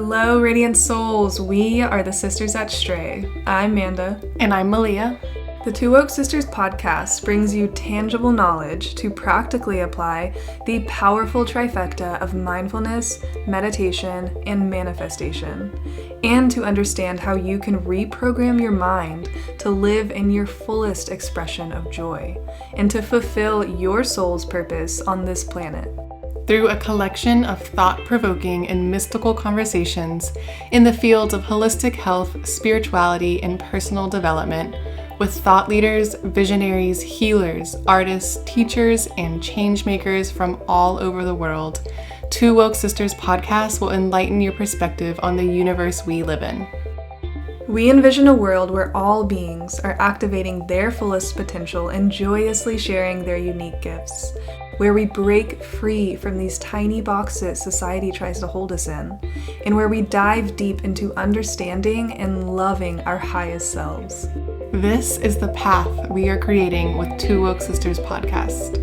Hello, Radiant Souls. We are the Sisters That Stray. I'm Manda. And I'm Meleah. The Two Woke Sisters podcast brings you tangible knowledge to practically apply the powerful trifecta of mindfulness, meditation, and manifestation, and to understand how you can reprogram your mind to live in your fullest expression of joy and to fulfill your soul's purpose on this planet. Through a collection of thought-provoking and mystical conversations in the fields of holistic health, spirituality, and personal development, with thought leaders, visionaries, healers, artists, teachers, and change makers from all over the world, Two Woke Sisters podcast will enlighten your perspective on the universe we live in. We envision a world where all beings are activating their fullest potential and joyously sharing their unique gifts, where we break free from these tiny boxes society tries to hold us in, and where we dive deep into understanding and loving our highest selves. This is the path we are creating with Two Woke Sisters podcast.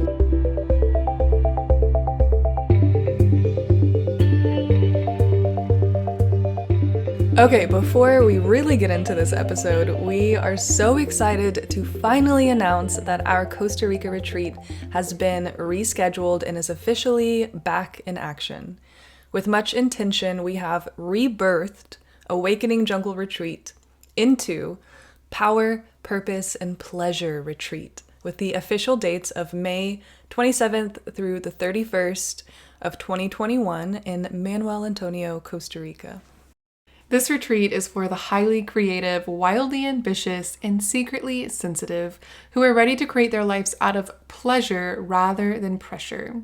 Okay, before we really get into this episode, we are so excited to finally announce that our Costa Rica retreat has been rescheduled and is officially back in action. With much intention, we have rebirthed Awakening Jungle Retreat into Power, Purpose, and Pleasure Retreat, with the official dates of May 27th through the 31st of 2021 in Manuel Antonio, Costa Rica. This retreat is for the highly creative, wildly ambitious, and secretly sensitive who are ready to create their lives out of pleasure rather than pressure.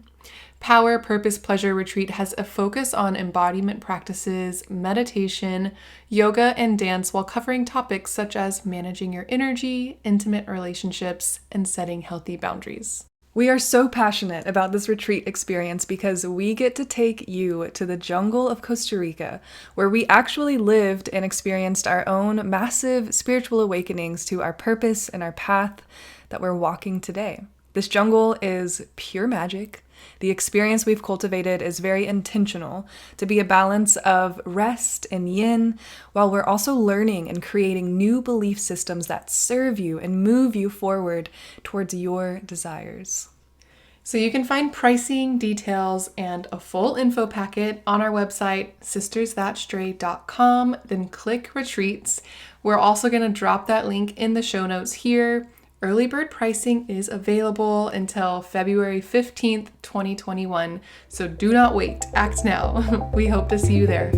Power, Purpose, Pleasure Retreat has a focus on embodiment practices, meditation, yoga, and dance while covering topics such as managing your energy, intimate relationships, and setting healthy boundaries. We are so passionate about this retreat experience because we get to take you to the jungle of Costa Rica, where we actually lived and experienced our own massive spiritual awakenings to our purpose and our path that we're walking today. This jungle is pure magic. The experience we've cultivated is very intentional to be a balance of rest and yin, while we're also learning and creating new belief systems that serve you and move you forward towards your desires. So you can find pricing, details, and a full info packet on our website, sistersthatstray.com, then click retreats. We're also going to drop that link in the show notes here. Early bird pricing is available until February 15th, 2021, so do not wait. Act now. We hope to see you there.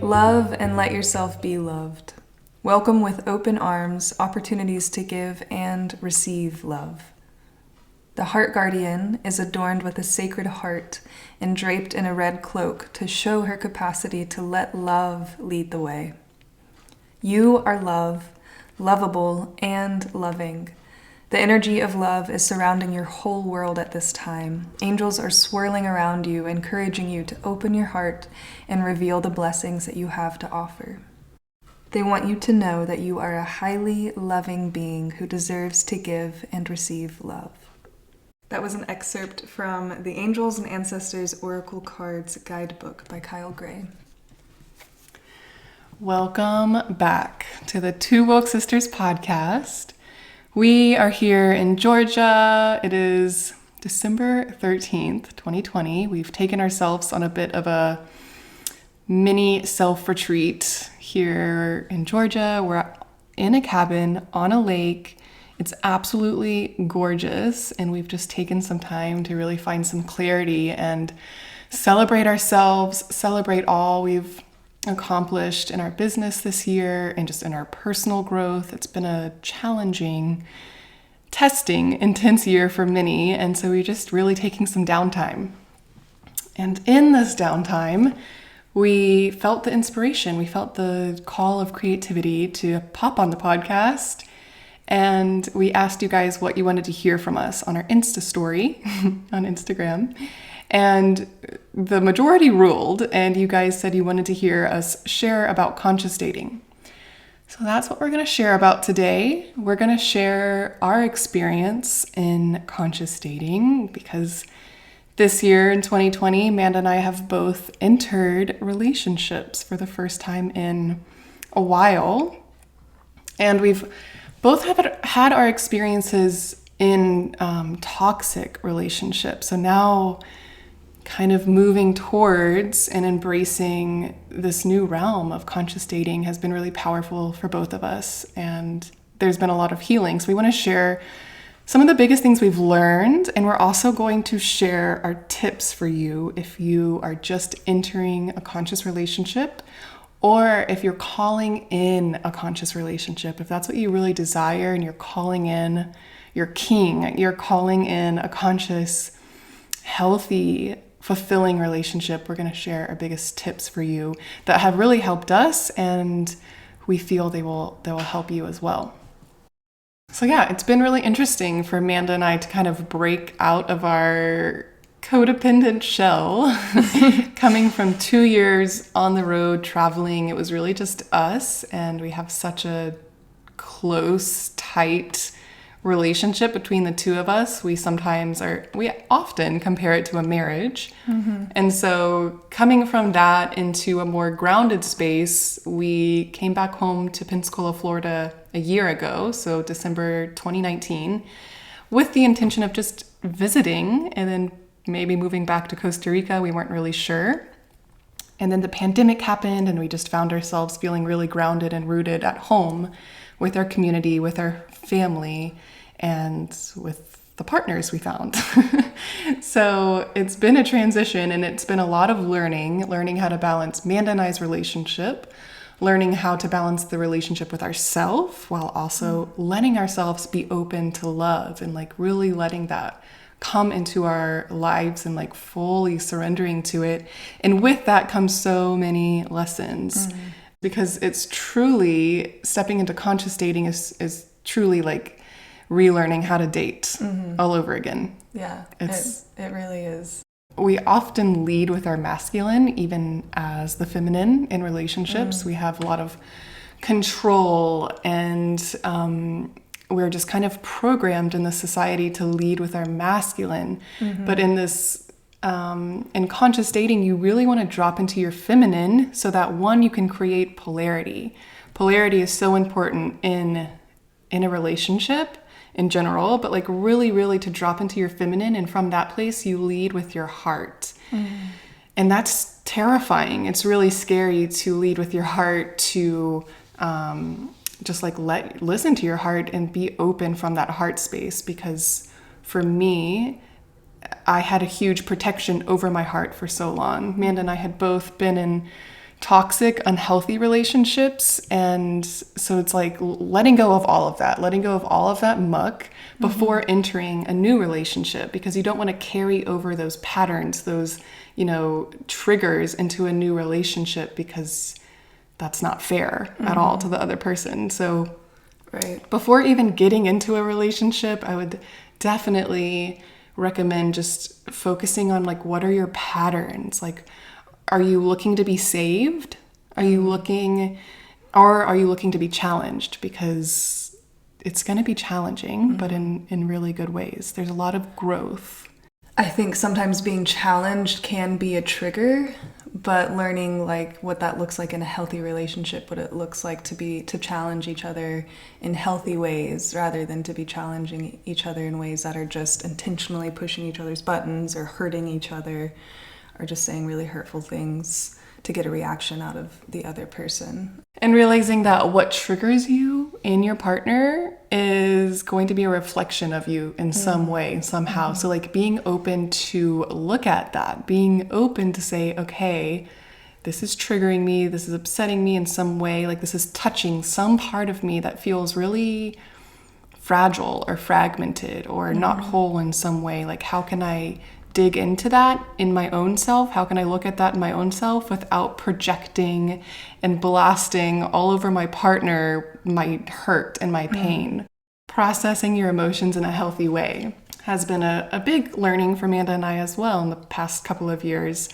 Love and let yourself be loved. Welcome with open arms, opportunities to give and receive love. The heart guardian is adorned with a sacred heart and draped in a red cloak to show her capacity to let love lead the way. You are love, lovable, and loving. The energy of love is surrounding your whole world at this time. Angels are swirling around you, encouraging you to open your heart and reveal the blessings that you have to offer. They want you to know that you are a highly loving being who deserves to give and receive love. That was an excerpt from the Angels and Ancestors Oracle Cards Guidebook by Kyle Gray. Welcome back to the Two Woke Sisters podcast. We are here in Georgia. It is December 13th, 2020. We've taken ourselves on a bit of a mini self-retreat here in Georgia. We're in a cabin on a lake. It's absolutely gorgeous, and we've just taken some time to really find some clarity and celebrate ourselves, celebrate all we've accomplished in our business this year and just in our personal growth. It's been a challenging, testing, intense year for many, and so we're just really taking some downtime. And in this downtime, we felt the inspiration, we felt the call of creativity to pop on the podcast, and we asked you guys what you wanted to hear from us on our Insta story on Instagram. And the majority ruled, and you guys said you wanted to hear us share about conscious dating. So that's what we're going to share about today. We're going to share our experience in conscious dating because This year in 2020, Amanda and I have both entered relationships for the first time in a while. And we've both had our experiences in toxic relationships. So now kind of moving towards and embracing this new realm of conscious dating has been really powerful for both of us. And there's been a lot of healing. So we want to share some of the biggest things we've learned, and we're also going to share our tips for you if you are just entering a conscious relationship, or if you're calling in a conscious relationship. If that's what you really desire and you're calling in your king, you're calling in a conscious, healthy, fulfilling relationship, we're going to share our biggest tips for you that have really helped us, and we feel they will help you as well. So yeah, it's been really interesting for Amanda and I to kind of break out of our codependent shell. Coming from 2 years on the road traveling, it was really just us, and we have such a close, tight relationship between the two of us. We often compare it to a marriage. And so coming from that into a more grounded space, we came back home to Pensacola, Florida a year ago, so December 2019, with the intention of just visiting and then maybe moving back to Costa Rica. We weren't really sure. And then the pandemic happened, and we just found ourselves feeling really grounded and rooted at home with our community, with our family, and with the partners we found. So it's been a transition, and it's been a lot of learning how to balance Amanda and I's relationship, learning how to balance the relationship with ourselves while also letting ourselves be open to love, and like really letting that come into our lives and like fully surrendering to it. And with that comes so many lessons, because it's truly stepping into conscious dating is truly like relearning how to date all over again. Yeah, it really is. We often lead with our masculine, even as the feminine in relationships. We have a lot of control, and we're just kind of programmed in the society to lead with our masculine. But in this, in conscious dating, you really want to drop into your feminine so that one, you can create polarity. Polarity is so important in a relationship in general, but like really, really to drop into your feminine, and from that place, you lead with your heart. And that's terrifying. It's really scary to lead with your heart, to just like listen to your heart and be open from that heart space. Because for me, I had a huge protection over my heart for so long. Amanda and I had both been in toxic, unhealthy relationships, and so it's like letting go of all of that muck before entering a new relationship, because you don't want to carry over those patterns, those triggers into a new relationship, because that's not fair at all to the other person. So before even getting into a relationship, I would definitely recommend just focusing on like, what are your patterns? Like, are you looking to be saved? Are you looking to be challenged? Because it's going to be challenging, but in really good ways. There's a lot of growth. I think sometimes being challenged can be a trigger, but learning like what that looks like in a healthy relationship, what it looks like to challenge each other in healthy ways, rather than to be challenging each other in ways that are just intentionally pushing each other's buttons or hurting each other, or just saying really hurtful things to get a reaction out of the other person. And realizing that what triggers you in your partner is going to be a reflection of you in some way, somehow. So like being open to look at that, being open to say, okay, this is triggering me, this is upsetting me in some way, like this is touching some part of me that feels really fragile or fragmented or not whole in some way. Like, how can I dig into that in my own self? How can I look at that in my own self without projecting and blasting all over my partner my hurt and my pain? Processing your emotions in a healthy way has been a big learning for Amanda and I as well in the past couple of years.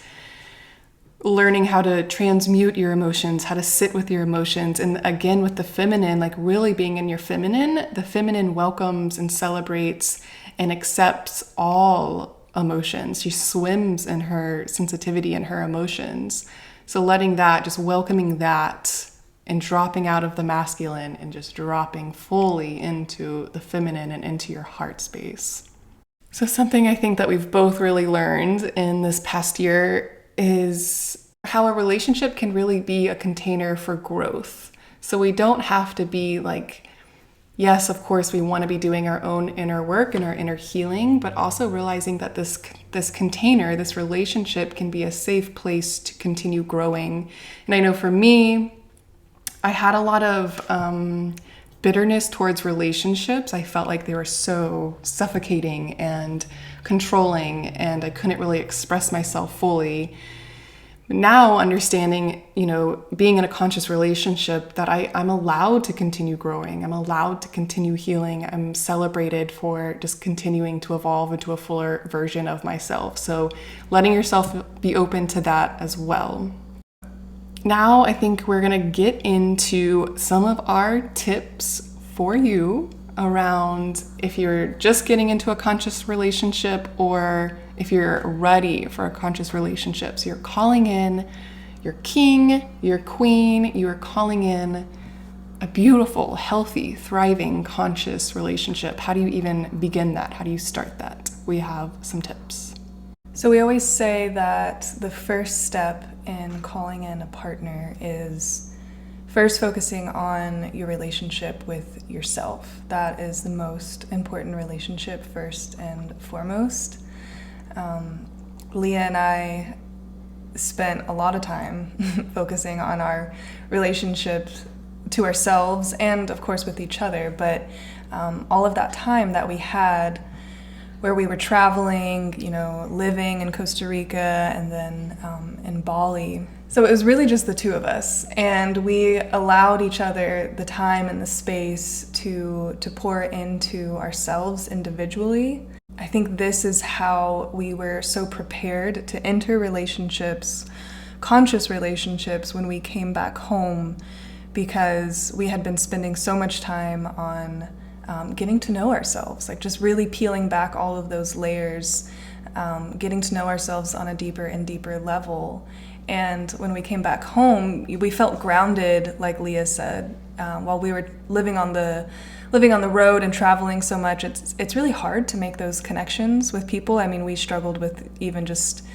Learning how to transmute your emotions, how to sit with your emotions. And again, with the feminine, like really being in your feminine, the feminine welcomes and celebrates and accepts all emotions. She swims in her sensitivity and her emotions. So letting that, just welcoming that and dropping out of the masculine and just dropping fully into the feminine and into your heart space. So something I think that we've both really learned in this past year is how a relationship can really be a container for growth. So we don't have to be like, yes, of course, we want to be doing our own inner work and our inner healing, but also realizing that this container, this relationship can be a safe place to continue growing. And I know for me, I had a lot of bitterness towards relationships. I felt like they were so suffocating and controlling, and I couldn't really express myself fully. Now understanding, being in a conscious relationship, that I'm allowed to continue growing. I'm allowed to continue healing. I'm celebrated for just continuing to evolve into a fuller version of myself. So letting yourself be open to that as well. Now I think we're going to get into some of our tips for you around if you're just getting into a conscious relationship or if you're ready for a conscious relationship. So you're calling in your king, your queen, you are calling in a beautiful, healthy, thriving, conscious relationship. How do you even begin that? How do you start that? We have some tips. So we always say that the first step in calling in a partner is first focusing on your relationship with yourself. That is the most important relationship first and foremost. Leah and I spent a lot of time focusing on our relationships to ourselves and of course with each other, but all of that time that we had where we were traveling, living in Costa Rica and then in Bali. So it was really just the two of us, and we allowed each other the time and the space to pour into ourselves individually. I think this is how we were so prepared to enter relationships, conscious relationships, when we came back home, because we had been spending so much time on getting to know ourselves, like just really peeling back all of those layers, getting to know ourselves on a deeper and deeper level. And when we came back home, we felt grounded, like Leah said. While we were living on the road and traveling so much, it's really hard to make those connections with people. I mean, we struggled with even just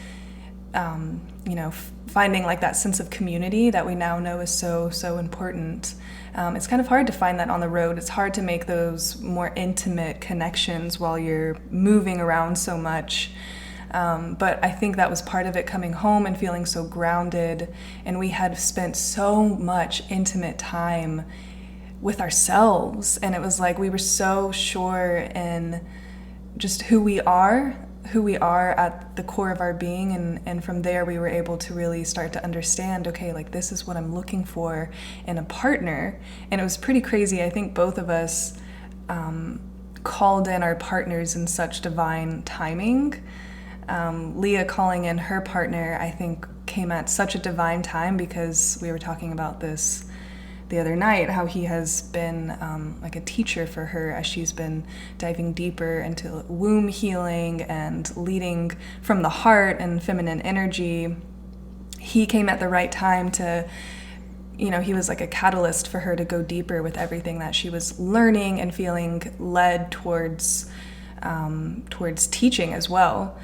finding like that sense of community that we now know is so important. It's kind of hard to find that on the road. It's hard to make those more intimate connections while you're moving around so much. But I think that was part of it, coming home and feeling so grounded. And we had spent so much intimate time with ourselves. And it was like we were so sure in just who we are at the core of our being. And from there, we were able to really start to understand, okay, like this is what I'm looking for in a partner. And it was pretty crazy. I think both of us called in our partners in such divine timing. Leah calling in her partner, I think, came at such a divine time, because we were talking about this the other night, how he has been like a teacher for her as she's been diving deeper into womb healing and leading from the heart and feminine energy. He came at the right time to, he was like a catalyst for her to go deeper with everything that she was learning and feeling led towards teaching as well.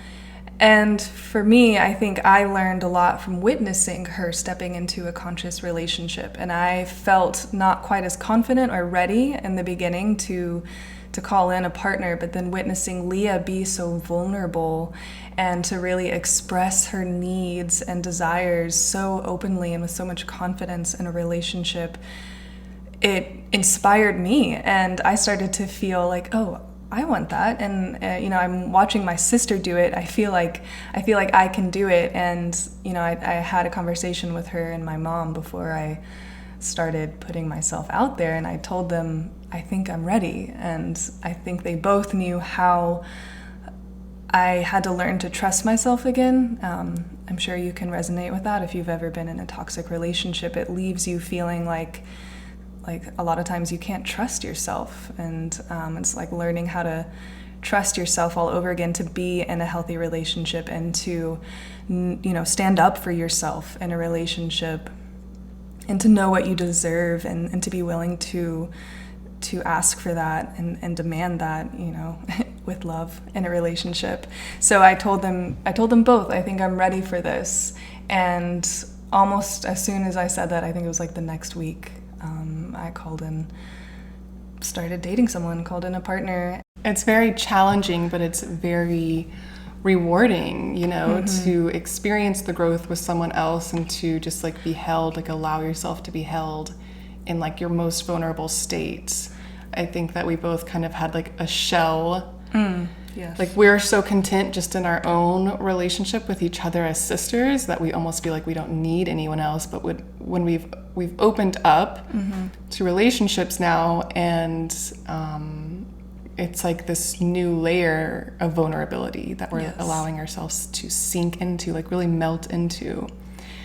And for me, I think I learned a lot from witnessing her stepping into a conscious relationship. And I felt not quite as confident or ready in the beginning to call in a partner, but then witnessing Leah be so vulnerable and to really express her needs and desires so openly and with so much confidence in a relationship, it inspired me. And I started to feel like, oh, I want that. And I'm watching my sister do it. I feel like I can do it. And I had a conversation with her and my mom before I started putting myself out there, and I told them I think I'm ready. And I think they both knew how I had to learn to trust myself again. I'm sure you can resonate with that if you've ever been in a toxic relationship. It leaves you feeling like a lot of times you can't trust yourself, and it's like learning how to trust yourself all over again to be in a healthy relationship and to, stand up for yourself in a relationship and to know what you deserve and to be willing to ask for that and demand that, with love in a relationship. So I told them both, I think I'm ready for this. And almost as soon as I said that, I think it was like the next week, I called in, started dating someone, called in a partner. It's very challenging, but it's very rewarding, to experience the growth with someone else and to just like be held, like allow yourself to be held in like your most vulnerable state. I think that we both kind of had like a shell. Yes. Like we're so content just in our own relationship with each other as sisters that we almost feel like we don't need anyone else. But when we've opened up to relationships now, and it's like this new layer of vulnerability that we're allowing ourselves to sink into, like really melt into.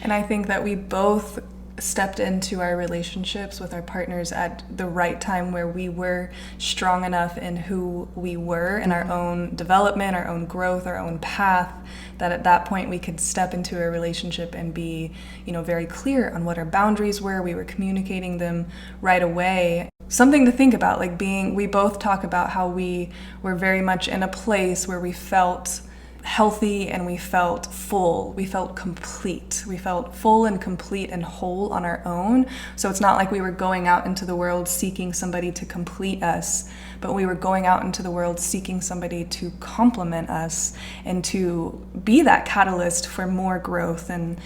And I think that we both stepped into our relationships with our partners at the right time, where we were strong enough in who we were in our own development, our own growth, our own path, that at that point we could step into a relationship and be, very clear on what our boundaries were. We were communicating them right away. Something to think about, we both talk about how we were very much in a place where we felt healthy and we felt full, we felt complete, we felt full and complete and whole on our own. So it's not like we were going out into the world seeking somebody to complete us, but we were going out into the world seeking somebody to complement us and to be that catalyst for more growth and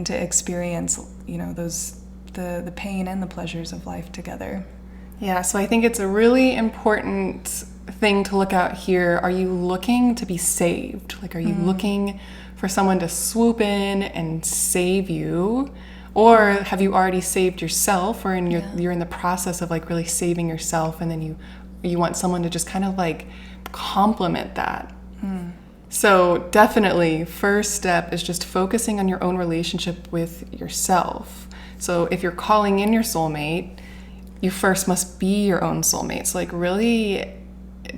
to experience, the pain and the pleasures of life together. Yeah, so I think it's a really important thing to look at here. Are you looking to be saved? Like, are you looking for someone to swoop in and save you? Or have you already saved yourself, or you're in the process of like really saving yourself, and then you want someone to just kind of like complement that? So definitely, first step is just focusing on your own relationship with yourself. So if you're calling in your soulmate, you first must be your own soulmate. So like really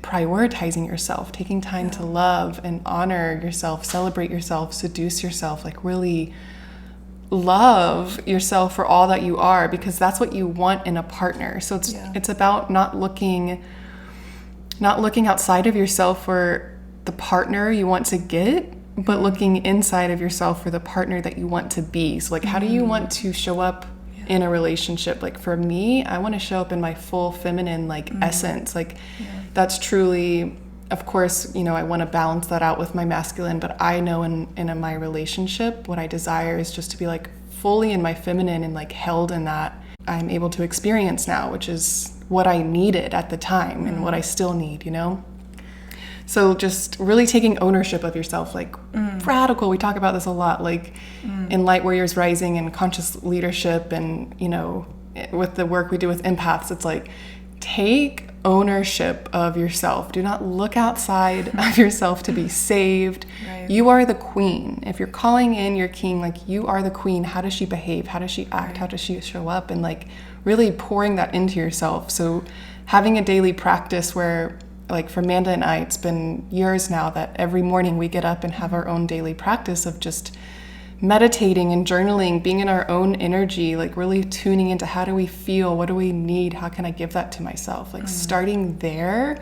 prioritizing yourself, taking time to love and honor yourself, celebrate yourself, seduce yourself, like really love yourself for all that you are, because that's what you want in a partner. So it's about not looking outside of yourself for the partner you want to get, but looking inside of yourself for the partner that you want to be. So like, how do you want to show up in a relationship? Like for me, I want to show up in my full feminine essence. Like that's truly, of course, I want to balance that out with my masculine, but I know in my relationship, what I desire is just to be like fully in my feminine and like held in that I'm able to experience now, which is what I needed at the time and what I still need, So just really taking ownership of yourself, like radical. We talk about this a lot, like in Light Warriors Rising and conscious leadership, and with the work we do with empaths, it's like take ownership of yourself. Do not look outside of yourself to be saved. Right. You are the queen. If you're calling in your king, like you are the queen. How does she behave? How does she act? Right. How does she show up? And like really pouring that into yourself. So having a daily practice where, like for Amanda and I, it's been years now that every morning we get up and have our own daily practice of just meditating and journaling, being in our own energy, like really tuning into how do we feel, what do we need, how can I give that to myself, like starting there.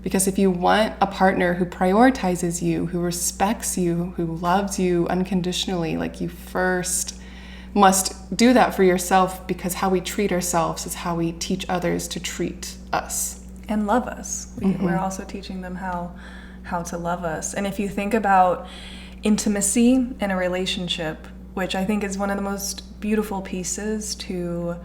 Because if you want a partner who prioritizes you, who respects you, who loves you unconditionally, like you first must do that for yourself, because how we treat ourselves is how we teach others to treat us. And love us. We're also teaching them how to love us. And if you think about intimacy in a relationship, which I think is one of the most beautiful pieces to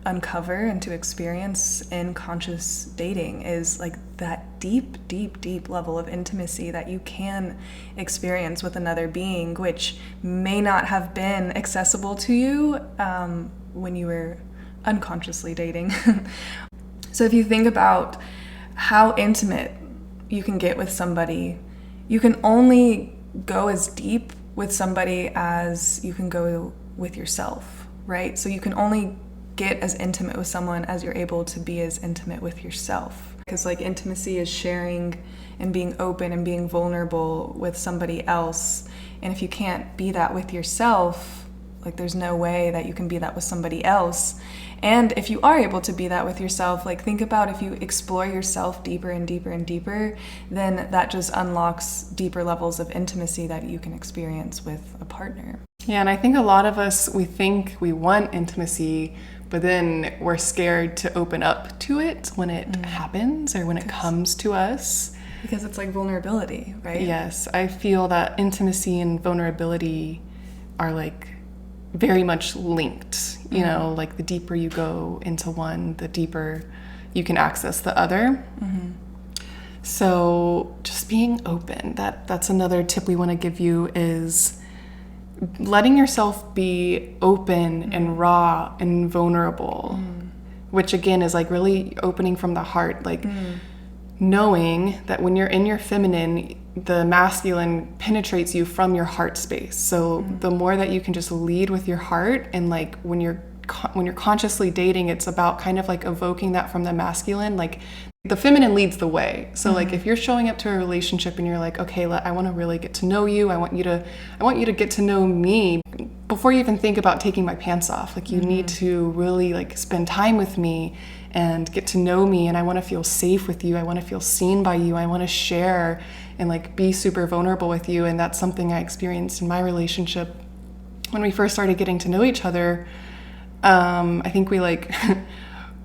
uncover and to experience in conscious dating, is like that deep, deep, deep level of intimacy that you can experience with another being, which may not have been accessible to you when you were unconsciously dating. So if you think about how intimate you can get with somebody, you can only go as deep with somebody as you can go with yourself, right? So you can only get as intimate with someone as you're able to be as intimate with yourself. Because like intimacy is sharing and being open and being vulnerable with somebody else. And if you can't be that with yourself, like there's no way that you can be that with somebody else. And if you are able to be that with yourself, like think about if you explore yourself deeper and deeper and deeper, then that just unlocks deeper levels of intimacy that you can experience with a partner. Yeah, and I think a lot of us, we think we want intimacy, but then we're scared to open up to it when it happens or when it comes to us. Because it's like vulnerability, right? Yes, I feel that intimacy and vulnerability are like very much linked. You know, like the deeper you go into one, the deeper you can access the other. So just being open, that's another tip we want to give you, is letting yourself be open and raw and vulnerable, which again is like really opening from the heart, like knowing that when you're in your feminine, the masculine penetrates you from your heart space. So the more that you can just lead with your heart, and like when you're consciously dating, it's about kind of like evoking that from the masculine, like the feminine leads the way. So like if you're showing up to a relationship and you're like, okay, I want to really get to know you. I want you to get to know me before you even think about taking my pants off. Like you need to really like spend time with me and get to know me, and I want to feel safe with you. I want to feel seen by you. I want to share and like be super vulnerable with you. And that's something I experienced in my relationship when we first started getting to know each other. I think we like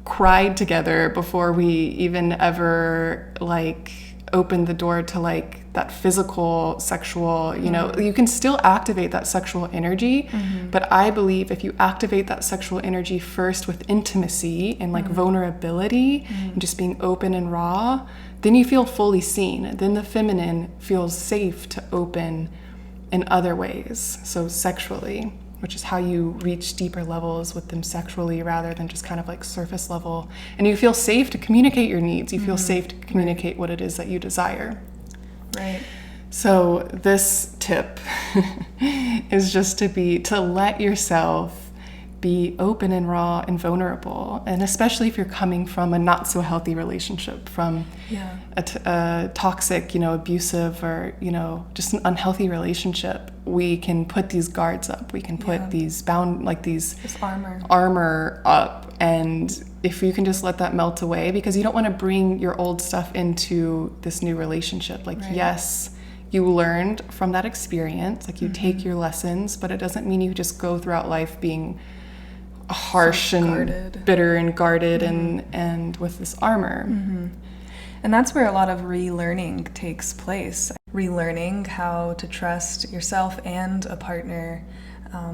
cried together before we even ever like opened the door to like that physical, sexual, you know, you can still activate that sexual energy. But I believe if you activate that sexual energy first with intimacy and like vulnerability and just being open and raw, then you feel fully seen. Then the feminine feels safe to open in other ways. So sexually, which is how you reach deeper levels with them sexually rather than just kind of like surface level. And you feel safe to communicate your needs. You feel safe to communicate what it is that you desire. Right. So this tip is just to let yourself be open and raw and vulnerable. And especially if you're coming from a not so healthy relationship, from a toxic, abusive, or, just an unhealthy relationship, we can put these guards up. We can put these this armor up. And if you can just let that melt away, because you don't want to bring your old stuff into this new relationship. Like, yes, you learned from that experience, like you take your lessons, but it doesn't mean you just go throughout life being harsh and bitter and guarded and with this armor. And that's where a lot of relearning takes place. Relearning how to trust yourself and a partner.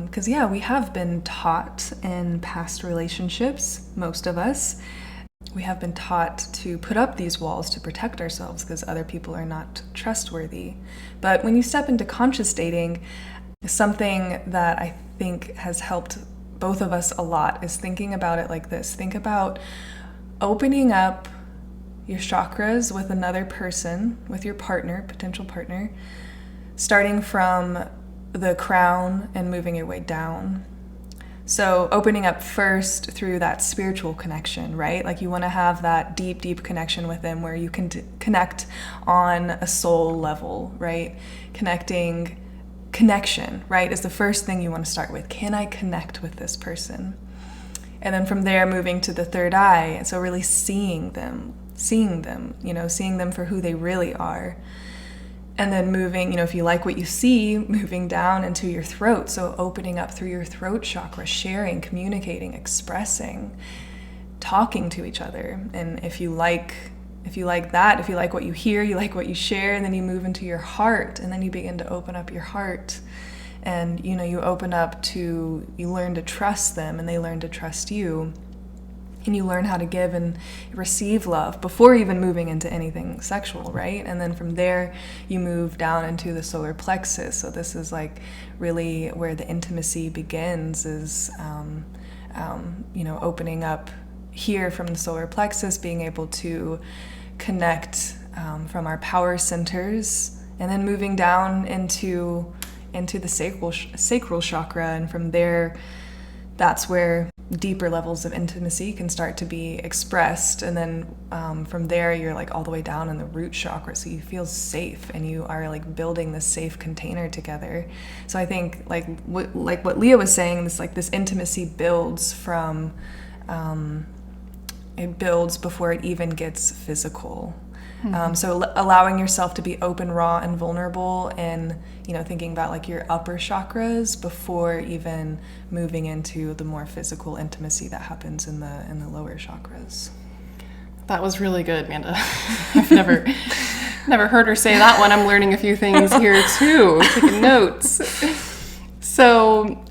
Because we have been taught in past relationships, most of us, we have been taught to put up these walls to protect ourselves because other people are not trustworthy. But when you step into conscious dating, something that I think has helped both of us a lot is thinking about it like this. Think about opening up your chakras with another person, with your partner, potential partner, starting from the crown and moving your way down. So opening up first through that spiritual connection, right? Like you want to have that deep, deep connection with them where you can connect on a soul level, right? Connection, right, is the first thing you want to start with. Can I connect with this person? And then from there, moving to the third eye. So really seeing them, seeing them for who they really are. And then moving, if you like what you see, moving down into your throat. So opening up through your throat chakra, sharing, communicating, expressing, talking to each other. And if you like that, if you like what you hear, you like what you share, and then you move into your heart, and then you begin to open up your heart. And, you open up to, you learn to trust them, and they learn to trust you. And you learn how to give and receive love before even moving into anything sexual, right? And then from there, you move down into the solar plexus. So this is like really where the intimacy begins, is, opening up here from the solar plexus, being able to connect from our power centers, and then moving down into the sacral chakra. And from there, that's where deeper levels of intimacy can start to be expressed, and then from there you're like all the way down in the root chakra, so you feel safe and you are like building this safe container together. So I think like what Leah was saying, this intimacy builds from it builds before it even gets physical. So allowing yourself to be open, raw, and vulnerable, and thinking about like your upper chakras before even moving into the more physical intimacy that happens in the lower chakras. That was really good, Amanda. I've never heard her say that one. I'm learning a few things here too, taking notes. So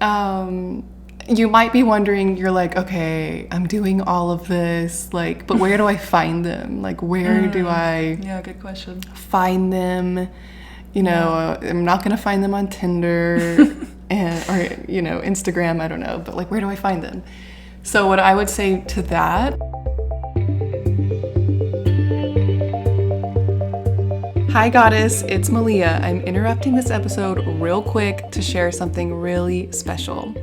you might be wondering, you're like, okay, I'm doing all of this, like, but where do I find them? Like, where do I good question. find them? I'm not going to find them on Tinder or Instagram, I don't know, but like, where do I find them? So what I would say to that, hi Goddess, it's Meleah. I'm interrupting this episode real quick to share something really special.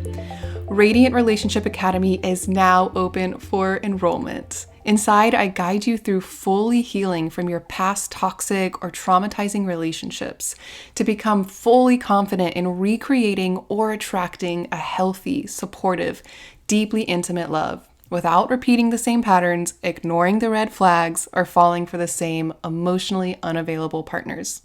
Radiant Relationship Academy is now open for enrollment. Inside, I guide you through fully healing from your past toxic or traumatizing relationships to become fully confident in recreating or attracting a healthy, supportive, deeply intimate love without repeating the same patterns, ignoring the red flags, or falling for the same emotionally unavailable partners.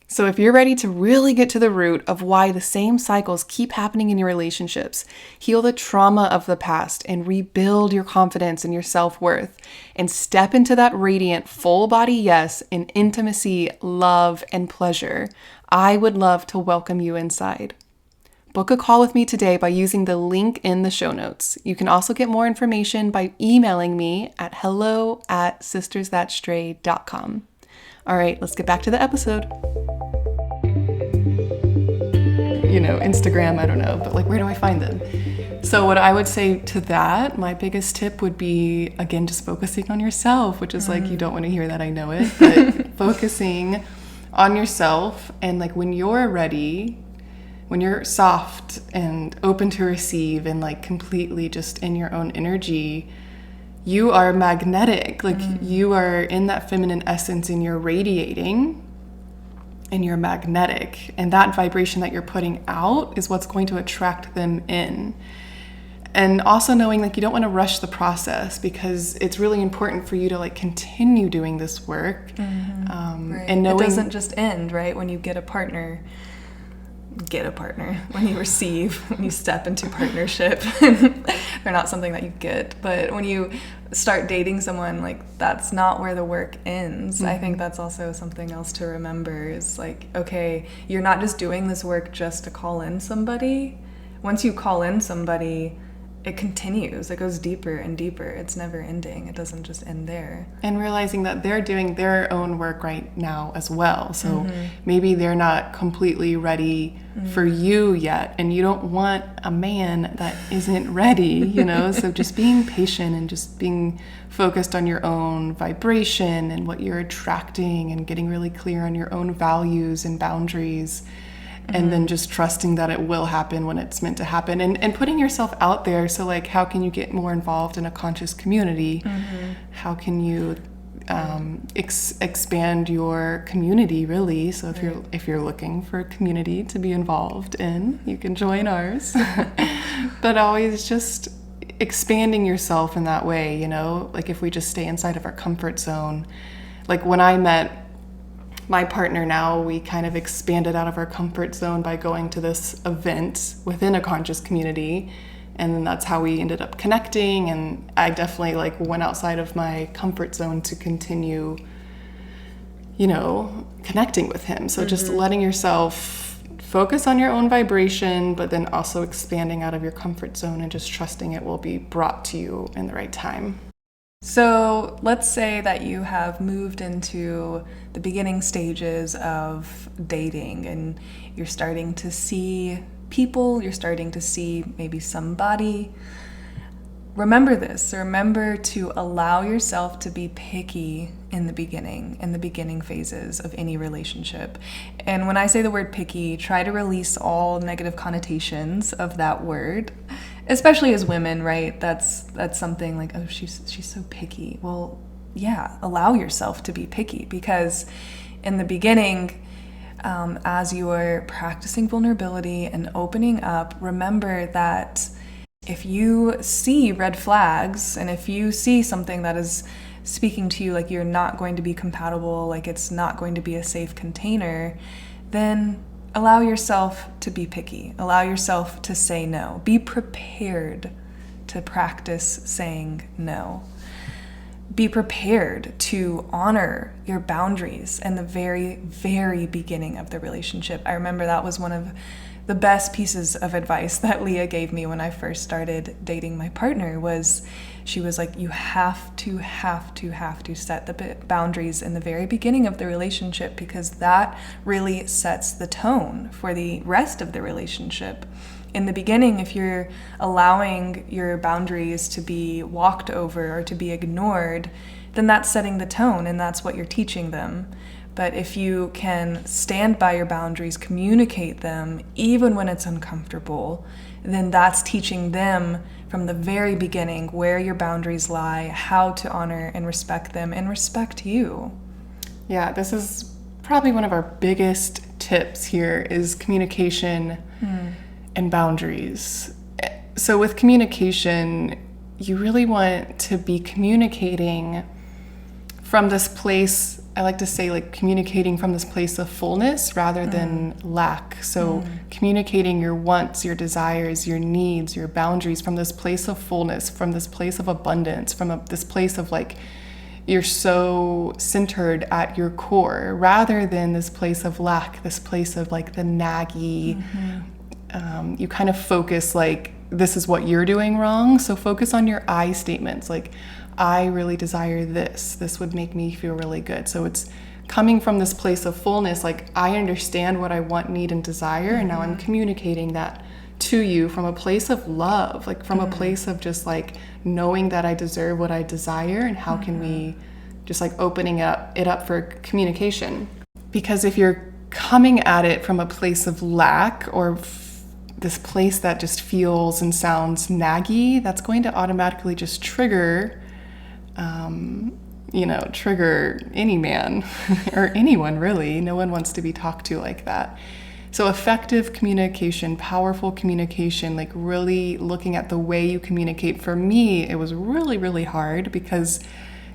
So if you're ready to really get to the root of why the same cycles keep happening in your relationships, heal the trauma of the past, and rebuild your confidence and your self-worth, and step into that radiant full body yes in intimacy, love, and pleasure, I would love to welcome you inside. Book a call with me today by using the link in the show notes. You can also get more information by emailing me at hello@sistersthatstray.com. All right, let's get back to the episode. Instagram, I don't know, but like, where do I find them? So what I would say to that, my biggest tip would be, again, just focusing on yourself, which is like, you don't want to hear that, I know it, but focusing on yourself. And like, when you're ready, when you're soft and open to receive and like completely just in your own energy, you are magnetic. Like you are in that feminine essence and you're radiating and you're magnetic. And that vibration that you're putting out is what's going to attract them in. And also knowing like you don't want to rush the process, because it's really important for you to like continue doing this work. Right. And knowing it doesn't just end, right? When you get a partner, when you receive, when you step into partnership, they're not something that you get. But when you start dating someone, like that's not where the work ends. I think that's also something else to remember is like, okay, you're not just doing this work just to call in somebody. Once you call in somebody, it continues. It goes deeper and deeper. It's never ending. It doesn't just end there. And realizing that they're doing their own work right now as well. So maybe they're not completely ready for you yet. And you don't want a man that isn't ready, So just being patient and just being focused on your own vibration and what you're attracting and getting really clear on your own values and boundaries. And then just trusting that it will happen when it's meant to happen, and putting yourself out there. So like, how can you get more involved in a conscious community? How can you expand your community, really? So if you're looking for a community to be involved in, you can join ours. But always just expanding yourself in that way, like if we just stay inside of our comfort zone. Like when I met my partner now, we kind of expanded out of our comfort zone by going to this event within a conscious community. And then that's how we ended up connecting. And I definitely like went outside of my comfort zone to continue, connecting with him. So just letting yourself focus on your own vibration, but then also expanding out of your comfort zone and just trusting it will be brought to you in the right time. So let's say that you have moved into the beginning stages of dating and you're starting to see people, you're starting to see maybe somebody. Remember this. Remember to allow yourself to be picky in the beginning phases of any relationship. And when I say the word picky, try to release all negative connotations of that word especially as women, right? That's something like, oh, she's so picky. Well, yeah, allow yourself to be picky, because in the beginning, as you are practicing vulnerability and opening up, remember that if you see red flags and if you see something that is speaking to you like you're not going to be compatible, like it's not going to be a safe container, then allow yourself to be picky. Allow yourself to say no. Be prepared to practice saying no. Be prepared to honor your boundaries in the very, very beginning of the relationship. I remember that was one of the best pieces of advice that Leah gave me when I first started dating my partner. Was she was like, you have to set the boundaries in the very beginning of the relationship, because that really sets the tone for the rest of the relationship. In the beginning, if you're allowing your boundaries to be walked over or to be ignored, then that's setting the tone and that's what you're teaching them. But if you can stand by your boundaries, communicate them, even when it's uncomfortable, then that's teaching them from the very beginning where your boundaries lie, how to honor and respect them, and respect you. Yeah, this is probably one of our biggest tips here is communication and boundaries. So with communication, you really want to be communicating from this place, I like to say, like communicating from this place of fullness rather than lack. So communicating your wants, your desires, your needs, your boundaries from this place of fullness, from this place of abundance, from this place of like, you're so centered at your core, rather than this place of lack, this place of like the naggy. You kind of focus like, this is what you're doing wrong. So focus on your I statements. Like, I really desire this. This would make me feel really good. So it's coming from this place of fullness. Like, I understand what I want, need, and desire. And now I'm communicating that to you from a place of love, like from a place of just like knowing that I deserve what I desire, and how can we just like opening it up for communication. Because if you're coming at it from a place of lack or this place that just feels and sounds naggy, that's going to automatically just trigger trigger any man or anyone really. No one wants to be talked to like that. So effective communication, powerful communication, like really looking at the way you communicate. For me, it was really, really hard because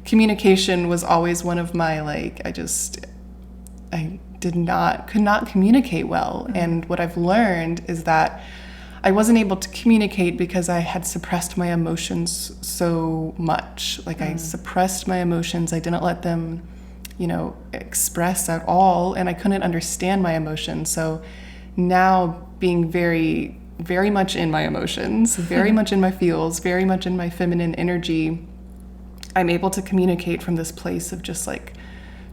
communication was always one of my, like, I could not communicate well. And what I've learned is that I wasn't able to communicate because I had suppressed my emotions so much. Like I suppressed my emotions. I didn't let them, express at all. And I couldn't understand my emotions. So now being very, very much in my emotions, very much in my feels, very much in my feminine energy, I'm able to communicate from this place of just like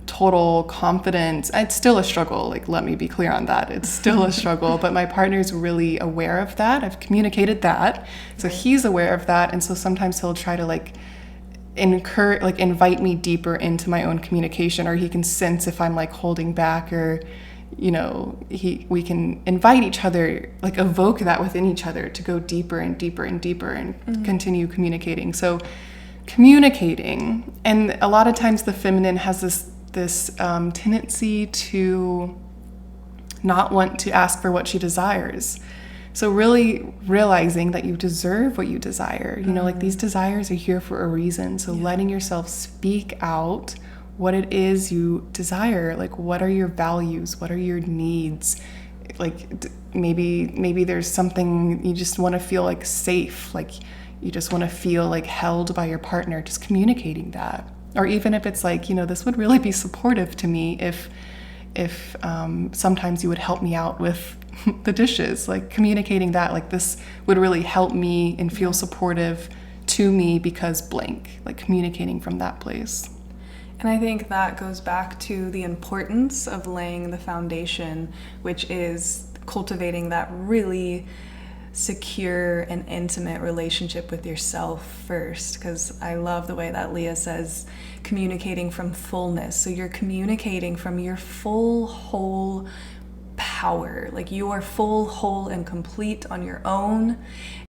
total confidence. It's still a struggle, like, let me be clear on that. It's still a struggle, but my partner's really aware of that. I've communicated that. So he's aware of that. And so sometimes he'll try to like invite me deeper into my own communication, or he can sense if I'm like holding back, or, we can invite each other, like evoke that within each other to go deeper and deeper and deeper and continue communicating. So communicating, and a lot of times the feminine has this tendency to not want to ask for what she desires. So really realizing that you deserve what you desire. Like these desires are here for a reason. So letting yourself speak out what it is you desire. Like, what are your values? What are your needs? Like maybe there's something you just want to feel like safe. Like you just want to feel like held by your partner. Just communicating that. Or even if it's like, this would really be supportive to me if sometimes you would help me out with the dishes, like communicating that, like this would really help me and feel supportive to me because blank, like communicating from that place. And I think that goes back to the importance of laying the foundation, which is cultivating that really secure and intimate relationship with yourself first. Because I love the way that Leah says communicating from fullness. So you're communicating from your full, whole power. Like you are full, whole, and complete on your own.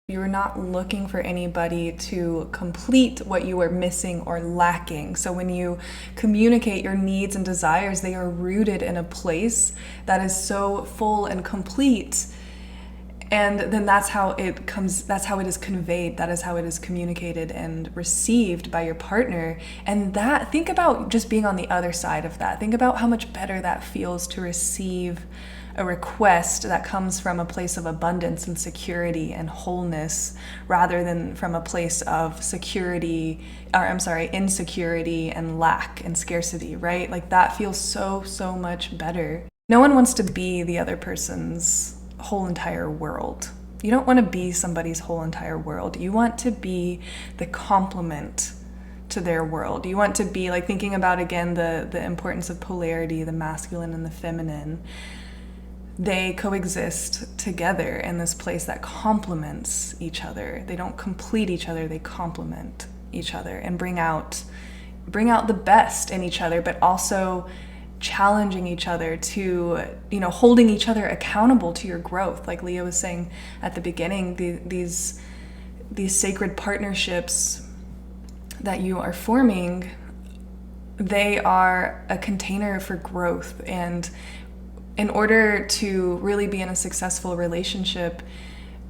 You're not looking for anybody to complete what you are missing or lacking. So when you communicate your needs and desires, they are rooted in a place that is so full and complete. And then that's how it comes, that's how it is conveyed, that is how it is communicated and received by your partner. And that, think about just being on the other side of that. Think about how much better that feels to receive a request that comes from a place of abundance and security and wholeness, rather than from a place of insecurity and lack and scarcity, right? Like that feels so much better. No one wants to be the other person's whole entire world. You don't want to be somebody's whole entire world. You want to be the complement to their world. You want to be, like, thinking about again the importance of polarity, the masculine and the feminine. They coexist together in this place that complements each other. They don't complete each other, they complement each other and bring out the best in each other, but also challenging each other to, holding each other accountable to your growth. Like Leah was saying at the beginning, these sacred partnerships that you are forming, they are a container for growth. And in order to really be in a successful relationship,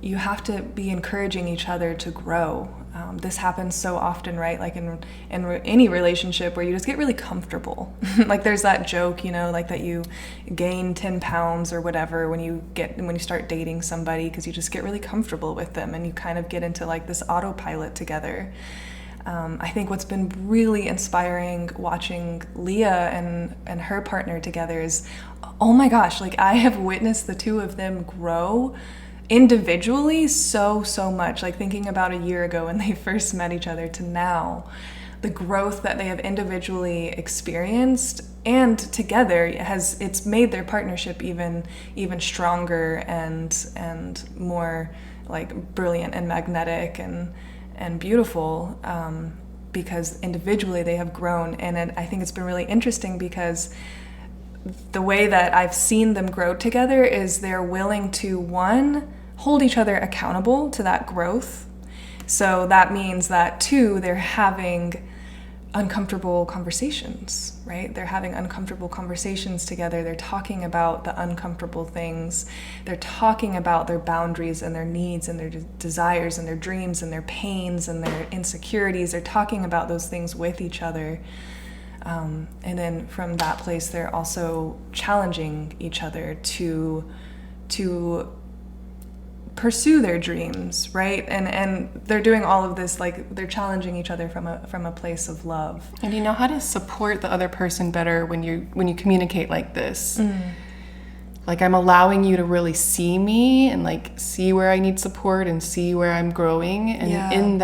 you have to be encouraging each other to grow. This happens so often, right? Like in any relationship where you just get really comfortable. Like there's that joke, like that you gain 10 pounds or whatever when you start dating somebody, because you just get really comfortable with them and you kind of get into like this autopilot together. I think what's been really inspiring watching Leah and her partner together is, oh my gosh, like I have witnessed the two of them grow individually so much. Like thinking about a year ago when they first met each other to now, the growth that they have individually experienced and together it's made their partnership even stronger and more like brilliant and magnetic and beautiful, because individually they have grown. And I think it's been really interesting because the way that I've seen them grow together is they're willing to, one, hold each other accountable to that growth. So that means that, two, they're having uncomfortable conversations, right? They're having uncomfortable conversations together. They're talking about the uncomfortable things. They're talking about their boundaries and their needs and their desires and their dreams and their pains and their insecurities. They're talking about those things with each other. And then from that place, they're also challenging each other to pursue their dreams, right? And they're doing all of this, like they're challenging each other from a place of love. And you know how to support the other person better when you communicate like this. Like I'm allowing you to really see me and like see where I need support and see where I'm growing. And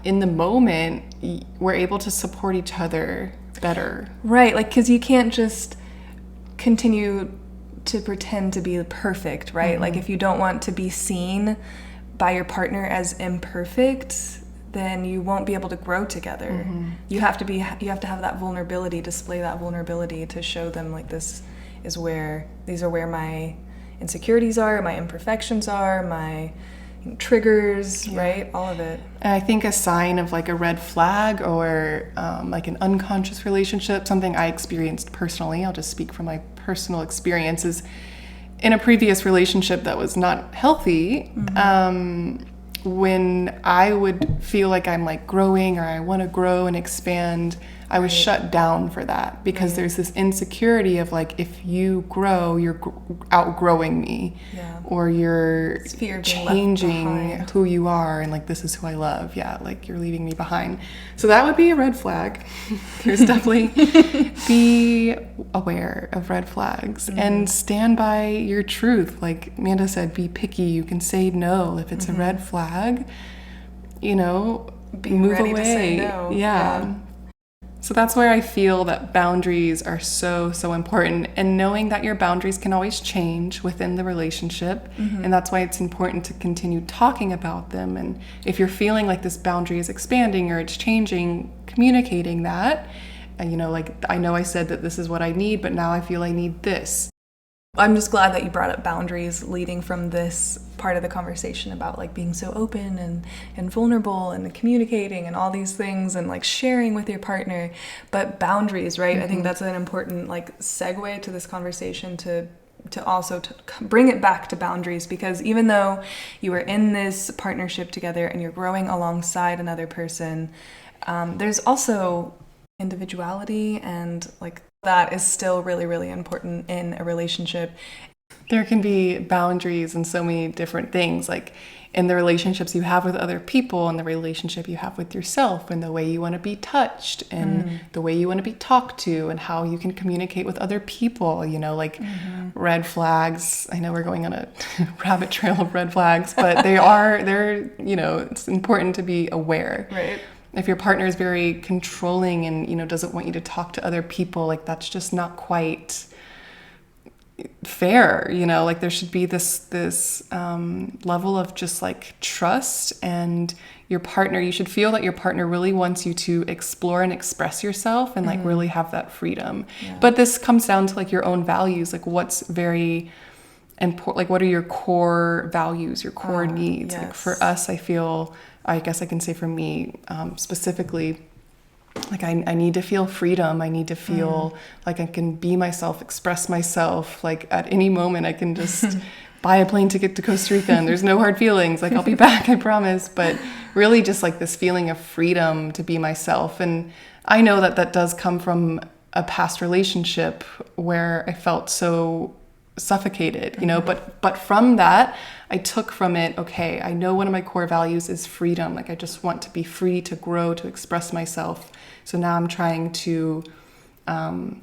in the moment, we're able to support each other better. Right, like because you can't just continue to pretend to be perfect, right? Like if you don't want to be seen by your partner as imperfect, then you won't be able to grow together. You have to have that vulnerability, display that vulnerability to show them like these are where my insecurities are, my imperfections are, my triggers, right? All of it. And I think a sign of like a red flag or like an unconscious relationship, something I experienced personally, I'll just speak from my personal experiences in a previous relationship that was not healthy. When I would feel like I'm like growing or I want to grow and expand, I was shut down for that because there's this insecurity of like, if you grow, you're outgrowing me, or you're changing who you are, and like, this is who I love. Yeah, like you're leaving me behind. So that would be a red flag. There's definitely be aware of red flags and stand by your truth. Like Amanda said, be picky. You can say no if it's a red flag. Be move ready away. To say no. Yeah. So that's where I feel that boundaries are so important, and knowing that your boundaries can always change within the relationship. And that's why it's important to continue talking about them. And if you're feeling like this boundary is expanding or it's changing, communicating that, like I know I said that this is what I need, but now I feel I need this. I'm just glad that you brought up boundaries leading from this part of the conversation about like being so open and vulnerable and communicating and all these things and like sharing with your partner. But boundaries, right? I think that's an important like segue to this conversation to also bring it back to boundaries, because even though you are in this partnership together and you're growing alongside another person, there's also individuality, and like that is still really, really important in a relationship. There can be boundaries in so many different things, like in the relationships you have with other people, and the relationship you have with yourself, and the way you want to be touched, and the way you want to be talked to, and how you can communicate with other people, you know, like red flags. I know we're going on a rabbit trail of red flags, but they're, you know, it's important to be aware. Right. If your partner is very controlling and, you know, doesn't want you to talk to other people, like that's just not quite fair, you know, like there should be this level of just like trust, and your partner, you should feel that your partner really wants you to explore and express yourself and like really have that freedom. Yeah. But this comes down to like your own values, like what's very important, like what are your core values, your core needs. Yes. Like for us, I guess I can say for me specifically, like I need to feel freedom. I need to feel like I can be myself, express myself. Like at any moment I can just buy a plane ticket to Costa Rica and there's no hard feelings. Like I'll be back, I promise. But really just like this feeling of freedom to be myself. And I know that that does come from a past relationship where I felt so suffocated, you know, but from that I took from it, okay, I know one of my core values is freedom. Like I just want to be free to grow, to express myself. So now I'm trying to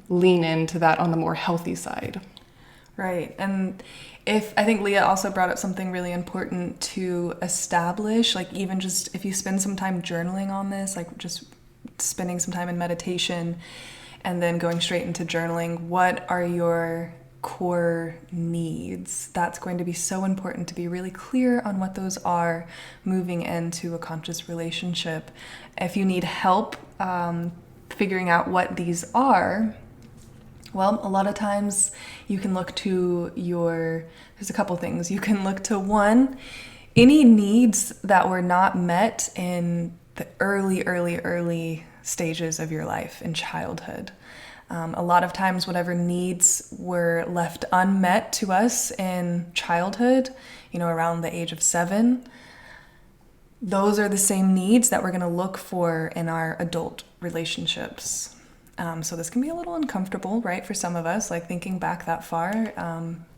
lean into that on the more healthy side. Right. And I think Leah also brought up something really important to establish, like even just if you spend some time journaling on this, like just spending some time in meditation and then going straight into journaling, what are your core needs? That's going to be so important to be really clear on what those are moving into a conscious relationship. If you need help figuring out what these are, well, a lot of times you can look to there's a couple things. You can look to one, any needs that were not met in the early stages of your life in childhood. A lot of times, whatever needs were left unmet to us in childhood, you know, around the age of 7, those are the same needs that we're going to look for in our adult relationships. So this can be a little uncomfortable, right, for some of us, like thinking back that far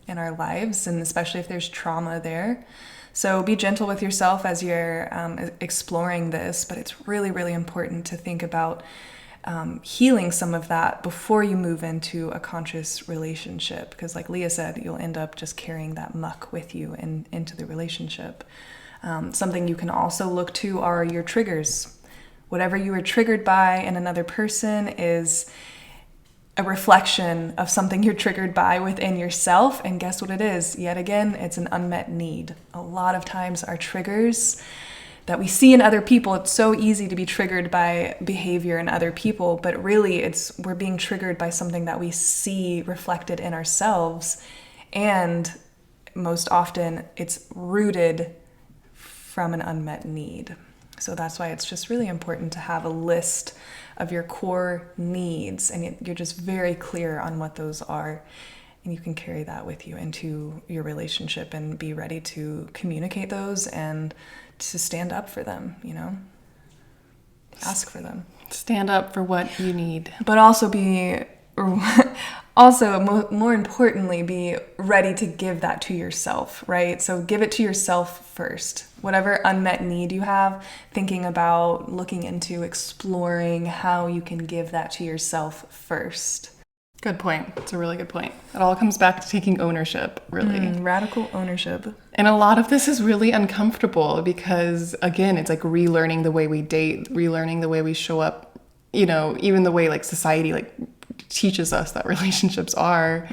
in our lives, and especially if there's trauma there. So be gentle with yourself as you're exploring this, but it's really, really important to think about healing some of that before you move into a conscious relationship, because like Leah said, you'll end up just carrying that muck with you into the relationship. Something you can also look to are your triggers. Whatever you were triggered by in another person is a reflection of something you're triggered by within yourself, and guess what it is? Yet again, it's an unmet need. A lot of times our triggers that we see in other people, it's so easy to be triggered by behavior in other people, but really we're being triggered by something that we see reflected in ourselves, and most often it's rooted from an unmet need. So that's why it's just really important to have a list of your core needs, and you're just very clear on what those are, and you can carry that with you into your relationship and be ready to communicate those and to stand up for them, you know? Ask for them. Stand up for what you need. But also more importantly, be ready to give that to yourself, right? So give it to yourself first. Whatever unmet need you have, thinking about looking into exploring how you can give that to yourself first. Good point. It's a really good point. It all comes back to taking ownership, really. Radical ownership. And a lot of this is really uncomfortable because, again, it's like relearning the way we date, relearning the way we show up, you know, even the way like society like teaches us that relationships are.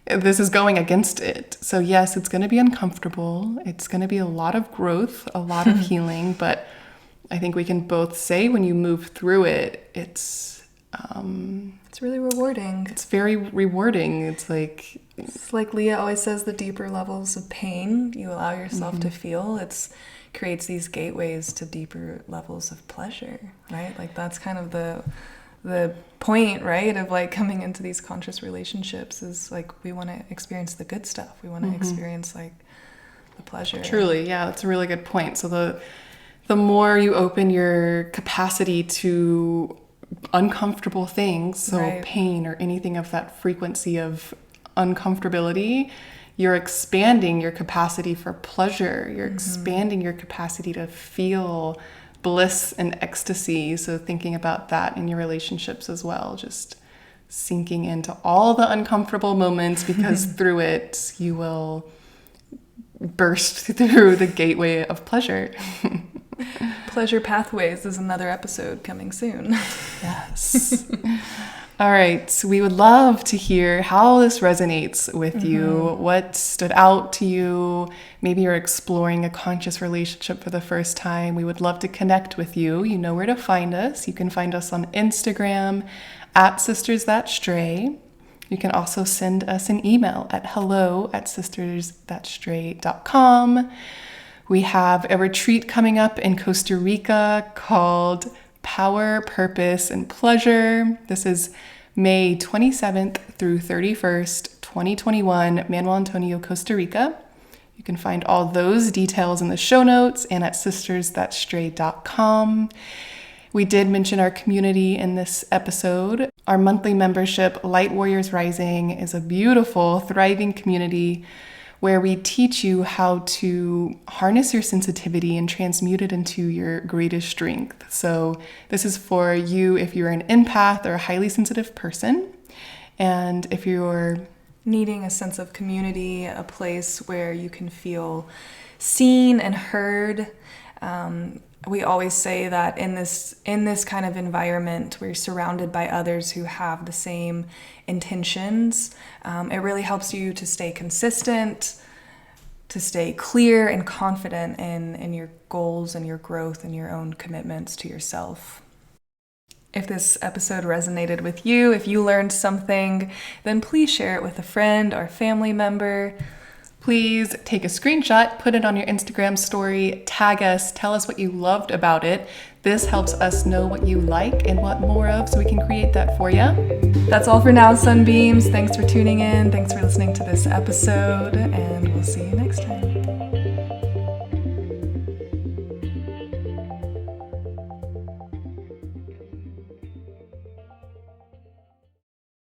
This is going against it. So yes, it's going to be uncomfortable. It's going to be a lot of growth, a lot of healing, but I think we can both say when you move through it, it's It's really rewarding. It's very rewarding. It's like Leah always says, the deeper levels of pain you allow yourself to feel, creates these gateways to deeper levels of pleasure, right? Like that's kind of the point, right, of like coming into these conscious relationships is like we want to experience the good stuff. We want to experience like the pleasure. Truly, yeah, that's a really good point. So the more you open your capacity to uncomfortable things, so pain or anything of that frequency of uncomfortability, you're expanding your capacity for pleasure. You're expanding your capacity to feel bliss and ecstasy. So thinking about that in your relationships as well, just sinking into all the uncomfortable moments, because through it you will burst through the gateway of pleasure. Pleasure Pathways is another episode coming soon. Yes. All right. We would love to hear how this resonates with you. What stood out to you? Maybe you're exploring a conscious relationship for the first time. We would love to connect with you. You know where to find us. You can find us on Instagram at Sisters That Stray. You can also send us an email at hello@sistersthatstray.com. We have a retreat coming up in Costa Rica called Power, Purpose, and Pleasure. This is May 27th through 31st, 2021, Manuel Antonio, Costa Rica. You can find all those details in the show notes and at sistersthatstray.com. We did mention our community in this episode. Our monthly membership, Light Warriors Rising, is a beautiful, thriving community where we teach you how to harness your sensitivity and transmute it into your greatest strength. So this is for you if you're an empath or a highly sensitive person. And if you're needing a sense of community, a place where you can feel seen and heard. We always say that in this kind of environment where you're surrounded by others who have the same intentions, it really helps you to stay consistent, to stay clear and confident in your goals and your growth and your own commitments to yourself. If this episode resonated with you, if you learned something, then please share it with a friend or family member. Please take a screenshot, put it on your Instagram story, tag us, tell us what you loved about it. This helps us know what you like and want more of so we can create that for you. That's all for now, Sunbeams. Thanks for tuning in. Thanks for listening to this episode, and we'll see you next time.